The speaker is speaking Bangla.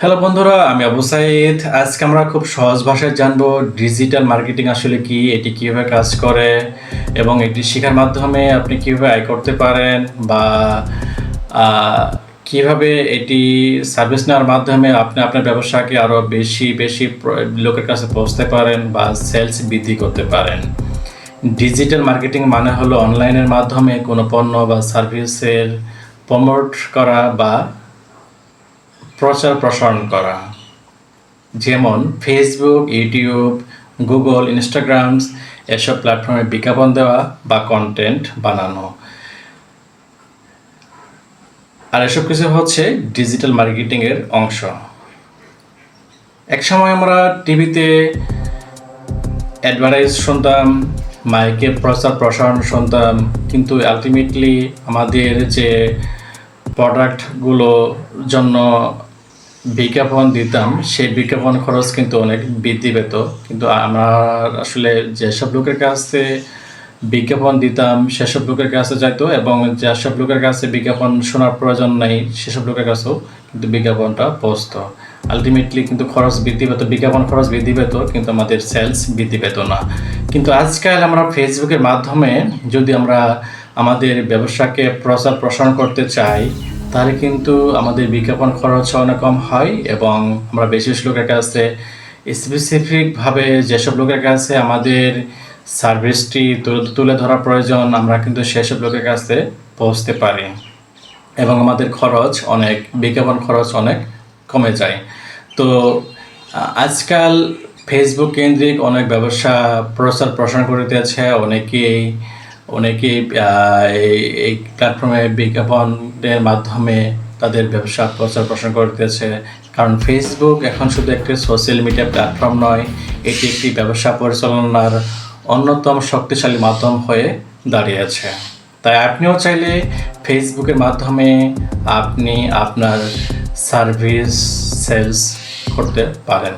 হ্যালো বন্ধুরা, আমি আবু সাইদ। আজকে আমরা খুব সহজ ভাষায় জানবো ডিজিটাল মার্কেটিং আসলে কি, এটি কিভাবে কাজ করে এবং এটি শেখার মাধ্যমে আপনি কিভাবে আয় করতে পারেন বা কিভাবে এটি সার্ভিস নেওয়ার মাধ্যমে আপনি আপনার ব্যবসাকে আরও বেশি বেশি লোকের কাছে পৌঁছতে পারেন বা সেলস বৃদ্ধি করতে পারেন। ডিজিটাল মার্কেটিং মানে হলো অনলাইনের মাধ্যমে কোনো পণ্য বা সার্ভিসের প্রমোট করা বা প্রচার প্রসারণ করা, যেমন ফেসবুক, ইউটিউব, গুগল, ইনস্টাগ্রামস এসব প্ল্যাটফর্মে বিজ্ঞাপন দেওয়া বা কন্টেন্ট বানানো। আর এসব কিছু হচ্ছে ডিজিটাল মার্কেটিংয়ের অংশ। এক সময় আমরা টিভিতে অ্যাডভার্টাইজ শুনতাম, মাইকে প্রচার প্রসারণ শুনতাম, কিন্তু আলটিমেটলি আমাদের যে প্রোডাক্টগুলোর জন্য বিজ্ঞাপন দিতাম সেই বিজ্ঞাপন খরচ কিন্তু অনেক বৃদ্ধি পেত। কিন্তু আমরা আসলে যেসব লোকের কাছে বিজ্ঞাপন দিতাম সেসব লোকের কাছে যাইতো, এবং যেসব লোকের কাছে বিজ্ঞাপন শোনার প্রয়োজন নেই সেসব লোকের কাছেও কিন্তু বিজ্ঞাপনটা পৌঁছতো। আলটিমেটলি কিন্তু খরচ বৃদ্ধি পেত, বিজ্ঞাপন খরচ বৃদ্ধি পেত, কিন্তু আমাদের সেলস বৃদ্ধি পেত না। কিন্তু আজকাল আমরা ফেসবুকের মাধ্যমে যদি আমরা আমাদের ব্যবসাকে প্রচার প্রসারণ করতে চাই, তাহলে কিন্তু আমাদের বিজ্ঞাপন খরচ অনেক কম হয় এবং আমরা বেশি লোকের কাছে স্পেসিফিকভাবে যেসব লোকের কাছে আমাদের সার্ভিসটি তুলে ধরা প্রয়োজন, আমরা কিন্তু সেসব লোকের কাছে পৌঁছতে পারি এবং আমাদের খরচ অনেক, বিজ্ঞাপন খরচ অনেক কমে যায়। তো আজকাল ফেসবুক কেন্দ্রিক অনেক ব্যবসা প্রচার প্রসার করতেছে, অনেকেই এই প্ল্যাটফর্মে বিজ্ঞাপনের মাধ্যমে তাদের ব্যবসা প্রচার প্রসার করতেছে। কারণ ফেসবুক এখন শুধু একটি সোশ্যাল মিডিয়া প্ল্যাটফর্ম নয়, এটি একটি ব্যবসা পরিচালনার অন্যতম শক্তিশালী মাধ্যম হয়ে দাঁড়িয়েছে। তাই আপনিও চাইলে ফেসবুকের মাধ্যমে আপনি আপনার সার্ভিস সেলস করতে পারেন।